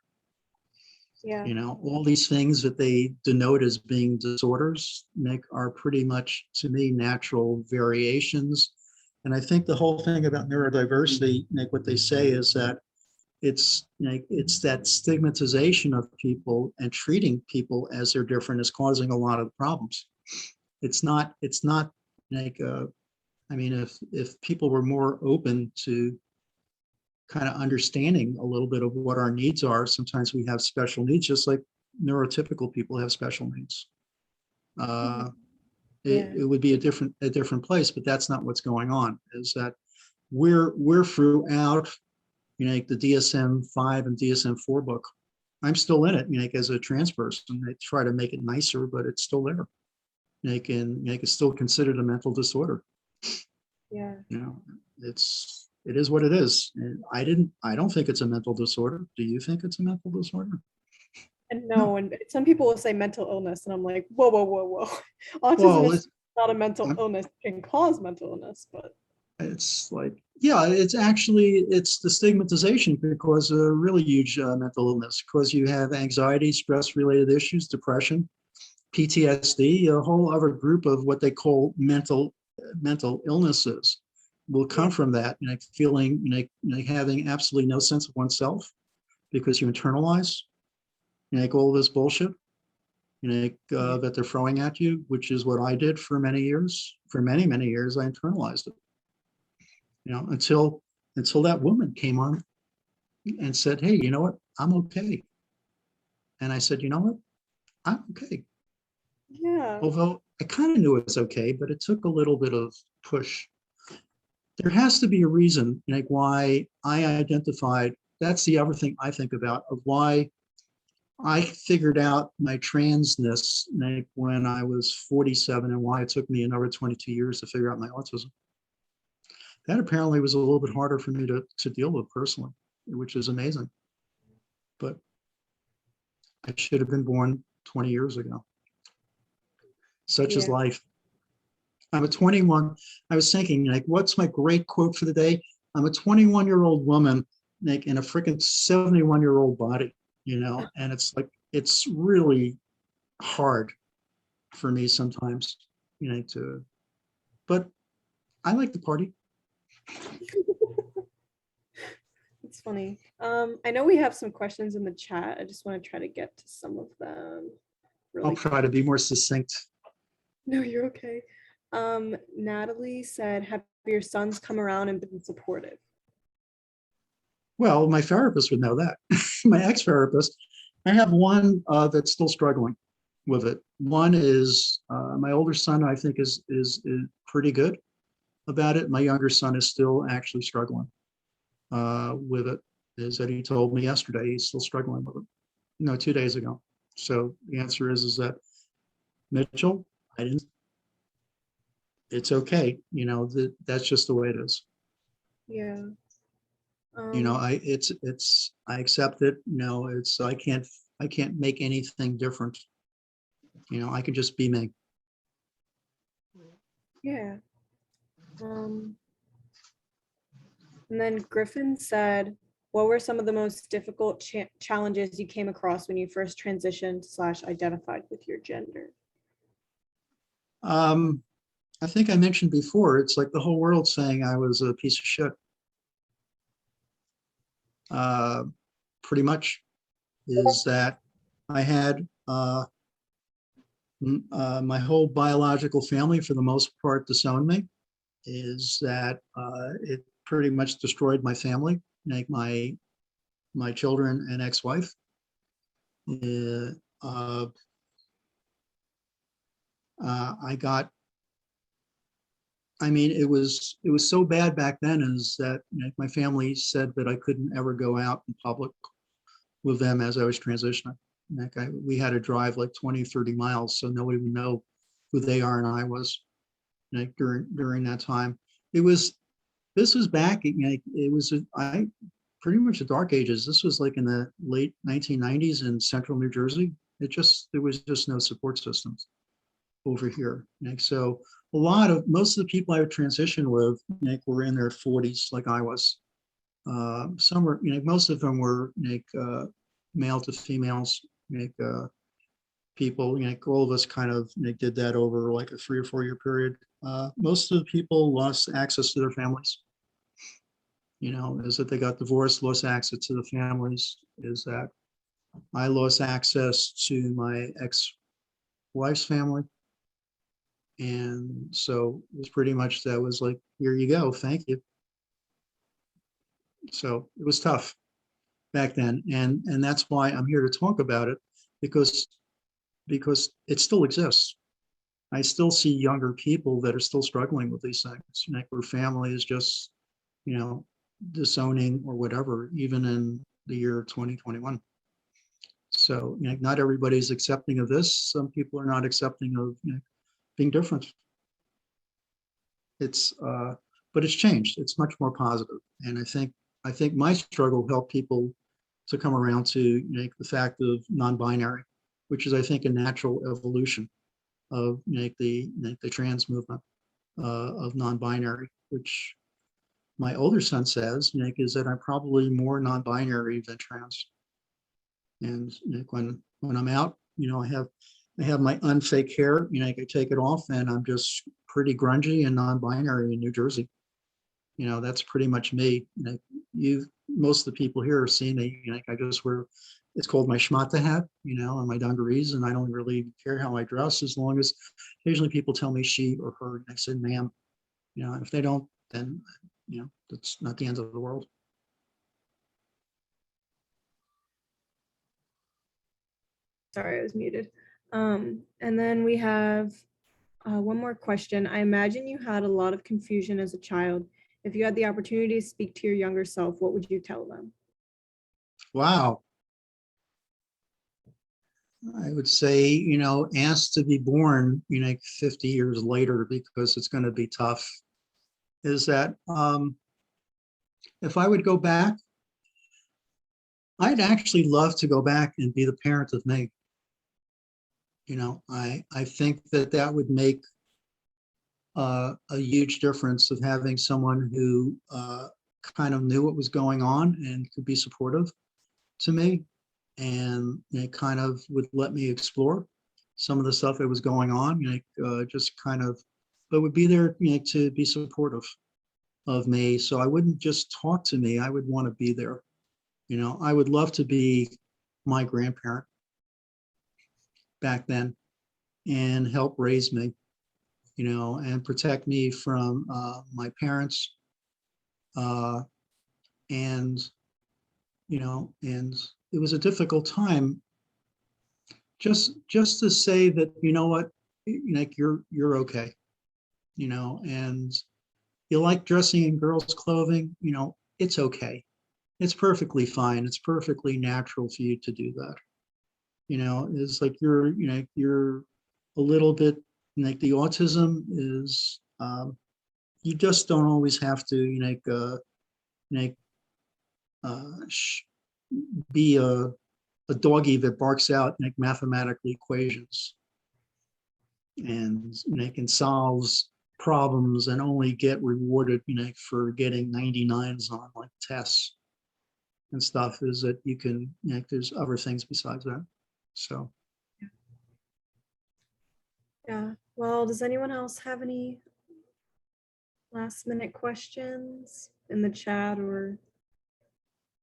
Speaker 1: yeah,
Speaker 2: All these things that they denote as being disorders, are pretty much, to me, natural variations. And I think the whole thing about neurodiversity, what they say is that it's that stigmatization of people and treating people as they're different is causing a lot of problems. It's not like, if people were more open to kind of understanding a little bit of what our needs are, sometimes we have special needs, just like neurotypical people have special needs. It would be a different place, but that's not what's going on. Is that we're throughout, the DSM-5 and DSM-4 book. I'm still in it, as a trans person. They try to make it nicer, but it's still there. It's still considered a mental disorder.
Speaker 1: yeah.
Speaker 2: It is what it is. And I don't think it's a mental disorder. Do you think it's a mental disorder?
Speaker 1: And no, and some people will say mental illness, and I'm like, whoa, whoa, whoa, whoa. Autism
Speaker 2: Well,
Speaker 1: is not a mental illness. It can cause mental illness, but
Speaker 2: it's like, yeah, it's the stigmatization can cause a really huge mental illness, because you have anxiety, stress-related issues, depression, PTSD, a whole other group of what they call mental illnesses will come from that, feeling, having absolutely no sense of oneself because you internalize, all this bullshit, that they're throwing at you, which is what I did for many years. For many, many years, I internalized it, until that woman came on and said, hey, you know what? I'm okay. And I said, you know what? I'm okay.
Speaker 1: yeah.
Speaker 2: I kind of knew it was okay, but it took a little bit of push. There has to be a reason, like why I identified, that's the other thing I think about, of why I figured out my transness like when I was 47 and why it took me another 22 years to figure out my autism. That apparently was a little bit harder for me to deal with personally, which is amazing. But I should have been born 20 years ago. Such is
Speaker 1: Yeah.
Speaker 2: life. I'm a 21. I was thinking, like, what's my great quote for the day? I'm a 21-year-old woman, like, in a freaking 71-year-old body, and it's like, it's really hard for me sometimes, but I like the party.
Speaker 1: It's funny. I know we have some questions in the chat. I just want to try to get to some of them
Speaker 2: I'll
Speaker 1: really
Speaker 2: try to be more succinct.
Speaker 1: No, you're okay. Natalie said, have your sons come around and been supportive?
Speaker 2: Well, my therapist would know that. My ex-therapist, I have one that's still struggling with it. One is my older son, I think, is pretty good about it. My younger son is still actually struggling with it. Is that he told me yesterday he's still struggling with it. No, 2 days ago. So the answer is that Mitchell, I didn't. It's okay. That's just the way it is.
Speaker 1: Yeah.
Speaker 2: I accept it. I can't make anything different. I can just be me.
Speaker 1: Yeah. And then Griffin said, what were some of the most difficult challenges you came across when you first transitioned / identified with your gender?
Speaker 2: I think I mentioned before, it's like the whole world saying I was a piece of shit. Pretty much is that I had my whole biological family, for the most part, disowned me. Is that it pretty much destroyed my family, like my children and ex-wife. It was so bad back then, is that my family said that I couldn't ever go out in public with them as I was transitioning. We had to drive like 20, 30 miles so nobody would know who they are and I was during that time. This was back, it was pretty much the dark ages. This was like in the late 1990s in central New Jersey. There was just no support systems over here. So most of the people I would transition with were in their 40s, like I was. Some were, most of them were male to females, people. All of us kind of did that over like a 3 or 4 year period. Most of the people lost access to their families. Is that they got divorced, lost access to the families. Is that I lost access to my ex-wife's family. And so it was pretty much, that was like, here you go, thank you. So it was tough back then. And that's why I'm here to talk about it, because it still exists. I still see younger people that are still struggling with these things, where family is just, disowning or whatever, even in the year 2021. So, not everybody's accepting of this. Some people are not accepting of being different. But it's changed. It's much more positive. And I think my struggle helped people to come around to the fact of non-binary, which is, I think, a natural evolution of the trans movement of non-binary, which my older son says is that I'm probably more non-binary than trans. And when I'm out, I have my unfake hair, I can take it off and I'm just pretty grungy and non-binary in New Jersey. That's pretty much me. Most of the people here are seeing me, I just wear, it's called my schmata hat, and my dungarees, and I don't really care how I dress, as long as occasionally people tell me she or her, and I said, ma'am, if they don't, then, that's not the end of the world.
Speaker 1: Sorry, I was muted. And then we have One more question. I imagine you had a lot of confusion as a child. If you had the opportunity to speak to your younger self, what would you tell them?
Speaker 2: Wow. I would say, ask to be born, 50 years later, because it's going to be tough. Is that if I would go back, I'd actually love to go back and be the parent of me. I think that would make a huge difference of having someone who kind of knew what was going on and could be supportive to me, and kind of would let me explore some of the stuff that was going on, just kind of, but would be there, to be supportive of me. So I wouldn't just talk to me, I would want to be there. I would love to be my grandparent back then and help raise me, and protect me from my parents. And, and it was a difficult time. Just to say that, what, you're okay, and you like dressing in girls' clothing, it's okay. It's perfectly fine. It's perfectly natural for you to do that. It's like you're a little bit like the autism is, you just don't always have to, be a doggy that barks out mathematical equations and can solves problems and only get rewarded for getting 99s on like tests and stuff. Is that you can, there's other things besides that. So
Speaker 1: Yeah. Well, does anyone else have any last minute questions in the chat, or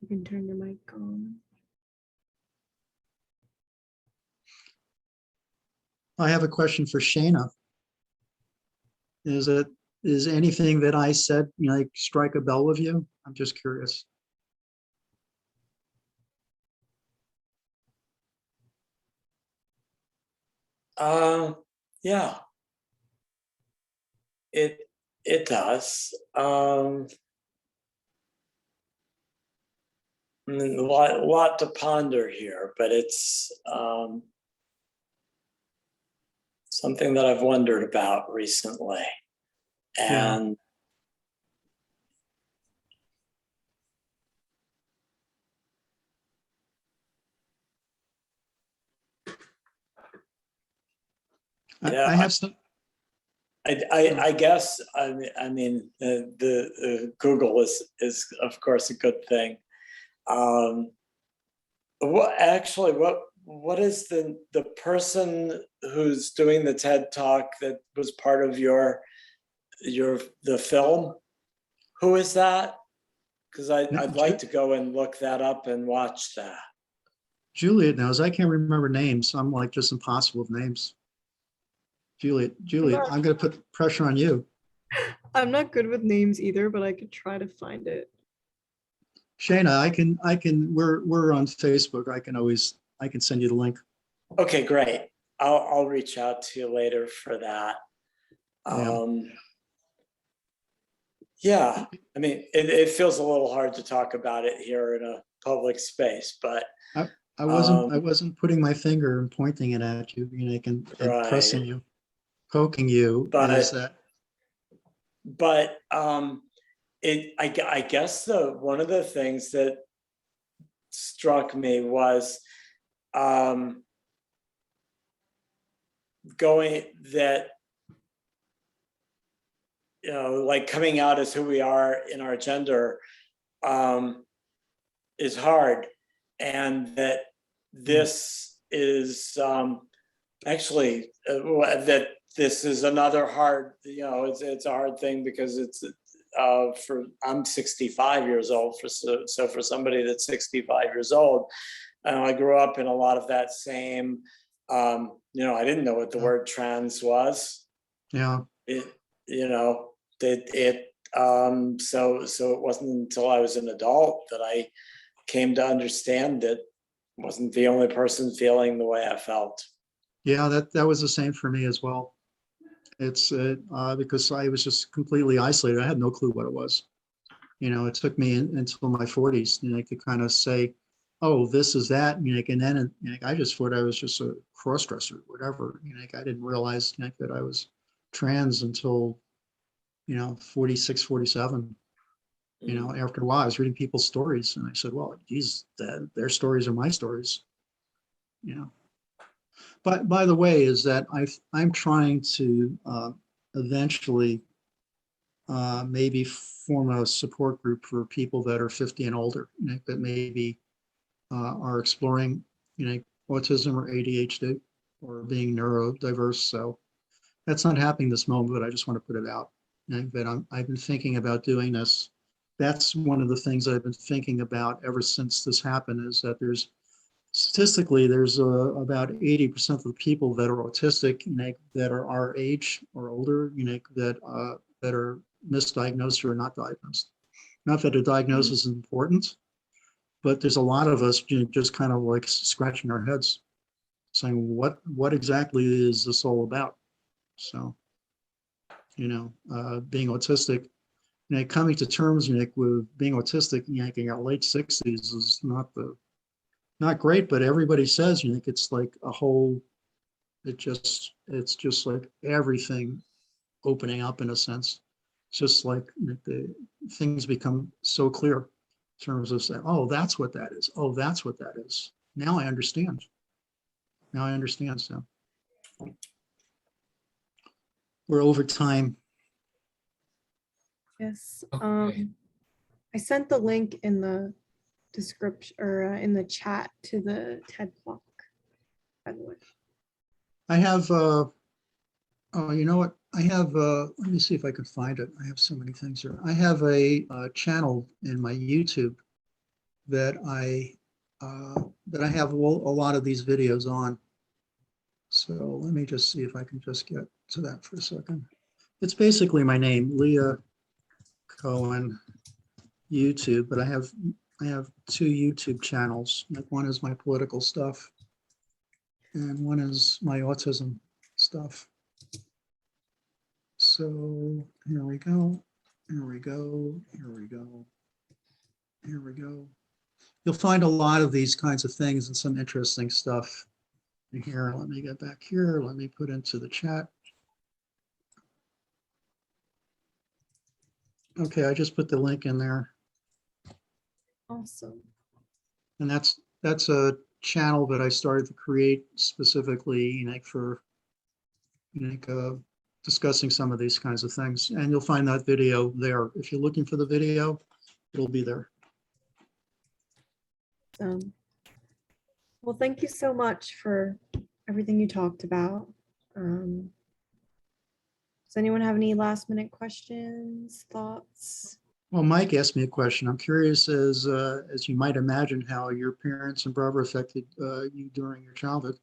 Speaker 1: you can turn your mic on?
Speaker 2: I have a question for Shayna. Is anything that I said, strike a bell with you? I'm just curious.
Speaker 7: Yeah, it does. I mean, a lot to ponder here, but it's something that I've wondered about recently. And
Speaker 2: I have some.
Speaker 7: I guess I mean the Google is of course a good thing. What is the person who's doing the TED Talk that was part of the film? Who is that? Because I'd like to go and look that up and watch that.
Speaker 2: Juliet knows. I can't remember names. I'm like just impossible with names. Juliet, I'm going to put pressure on you.
Speaker 1: I'm not good with names either, but I could try to find it.
Speaker 2: Shayna, I can, we're on Facebook. I can send you the link.
Speaker 7: Okay, great. I'll reach out to you later for that. Yeah, I mean, it feels a little hard to talk about it here in a public space, but
Speaker 2: I wasn't putting my finger and pointing it at you, and pressing you, poking you.
Speaker 7: But I guess one of the things that struck me was going that, like coming out as who we are in our gender is hard, and that this is actually that this is another hard, it's a hard thing because it's I'm 65 years old, so for somebody that's 65 years old, I grew up in a lot of that same, I didn't know what the word trans was.
Speaker 2: Yeah.
Speaker 7: So it wasn't until I was an adult that I came to understand that I wasn't the only person feeling the way I felt.
Speaker 2: Yeah, that was the same for me as well. It's because I was just completely isolated. I had no clue what it was. It took me until my 40s, to kind of say, oh, this is that. And then I just thought I was just a cross-dresser, whatever. I didn't realize that I was trans until, 46, 47. After a while, I was reading people's stories and I said, well, geez, their stories are my stories. But by the way, is that I'm trying to eventually maybe form a support group for people that are 50 and older, that maybe are exploring, autism or ADHD or being neurodiverse. So that's not happening this moment, but I just want to put it out. But I've been thinking about doing this. That's one of the things I've been thinking about ever since this happened, is that statistically, there's about 80% of the people that are autistic, that are our age or older, that are misdiagnosed or not diagnosed. Not that a diagnosis is important, but there's a lot of us just kind of like scratching our heads, saying, what exactly is this all about? So, being autistic, coming to terms with being autistic, in your late 60s is not great, but everybody says, it's like a whole, it's just like everything opening up in a sense. It's just like the things become so clear in terms of saying, oh, that's what that is. Oh, that's what that is. Now I understand. So we're over time.
Speaker 1: Yes.
Speaker 3: Okay.
Speaker 1: I sent the link in the description or in the chat to the TED Talk, by the way.
Speaker 2: I have, oh, you know what? I have, let me see if I can find it. I have so many things here. I have a channel in my YouTube that I have a lot of these videos on. So let me just see if I can just get to that for a second. It's basically my name, Leigha Cohen, YouTube, but I have two YouTube channels. Like one is my political stuff and one is my autism stuff. So here we go. You'll find a lot of these kinds of things and some interesting stuff in here. Let me get back here. Let me put into the chat. Okay, I just put the link in there.
Speaker 1: Awesome.
Speaker 2: And that's a channel that I started to create specifically, for discussing some of these kinds of things. And you'll find that video there. If you're looking for the video, it'll be there.
Speaker 1: Well, thank you so much for everything you talked about. Does anyone have any last minute questions, thoughts?
Speaker 2: Well, Mike asked me a question. I'm curious, as you might imagine, how your parents and brother affected you during your childhood.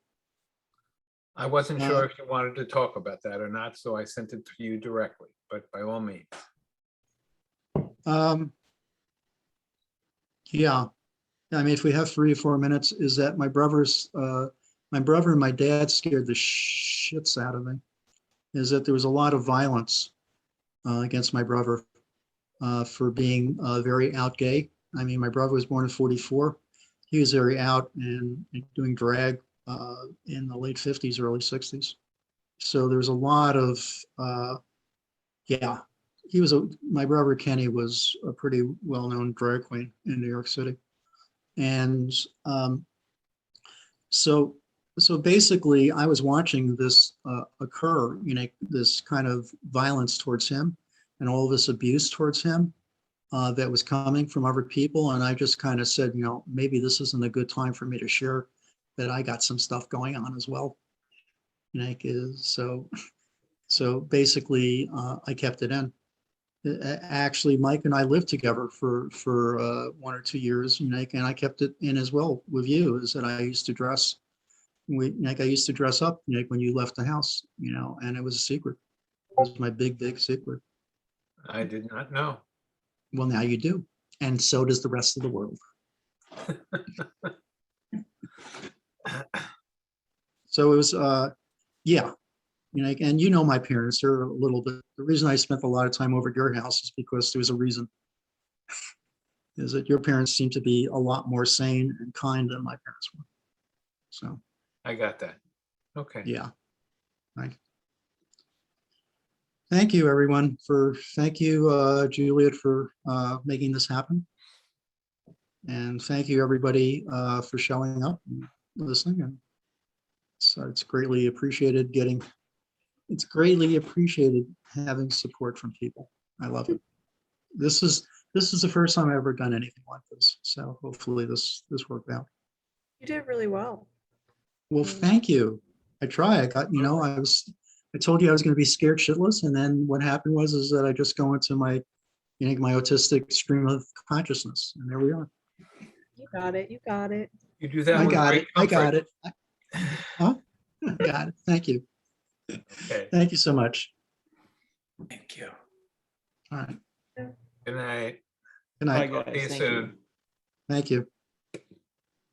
Speaker 3: I wasn't sure if you wanted to talk about that or not, so I sent it to you directly, but by all means.
Speaker 2: Yeah. I mean, if we have 3 or 4 minutes, is that my brother and my dad scared the shits out of me. Is that there was a lot of violence against my brother for being very out gay. I mean, my brother was born in 44. He was very out and doing drag in the late 50s, early 60s. So there's a lot of, yeah, my brother Kenny was a pretty well-known drag queen in New York City. And so basically I was watching this occur, this kind of violence towards him and all this abuse towards him that was coming from other people. And I just kind of said, maybe this isn't a good time for me to share that I got some stuff going on as well. So basically I kept it in. Actually, Mike and I lived together for 1 or 2 years, and I kept it in as well with you, is that I used to dress, I used to dress up, when you left the house, and it was a secret. It was my big secret.
Speaker 3: I did not know.
Speaker 2: Well, now you do, and so does the rest of the world. So it was, yeah. and you know my parents, they're a little bit, the reason I spent a lot of time over at your house is because there was a reason. Is that your parents seem to be a lot more sane and kind than my parents were. So,
Speaker 3: I got that. Okay.
Speaker 2: yeah. Right. Thank you, everyone, thank you, Juliet, for making this happen. And thank you, everybody, for showing up and listening. And so it's greatly appreciated it's greatly appreciated having support from people. I love it. This is the first time I've ever done anything like this. So hopefully this worked out.
Speaker 1: You did really well.
Speaker 2: Well, thank you. I try. I told you I was going to be scared shitless. And then what happened is that I just go into my autistic stream of consciousness. And there we are.
Speaker 1: You got it. You got it.
Speaker 3: You do that
Speaker 2: I
Speaker 3: with
Speaker 2: got
Speaker 3: great
Speaker 2: it. I got
Speaker 3: comfort.
Speaker 2: it. Huh? I got it. Thank you.
Speaker 3: Okay.
Speaker 2: Thank you so much.
Speaker 7: Thank you.
Speaker 2: All right.
Speaker 3: Good night.
Speaker 2: Good night.
Speaker 3: Talk to you
Speaker 8: Thank you.
Speaker 3: soon.
Speaker 2: Thank you.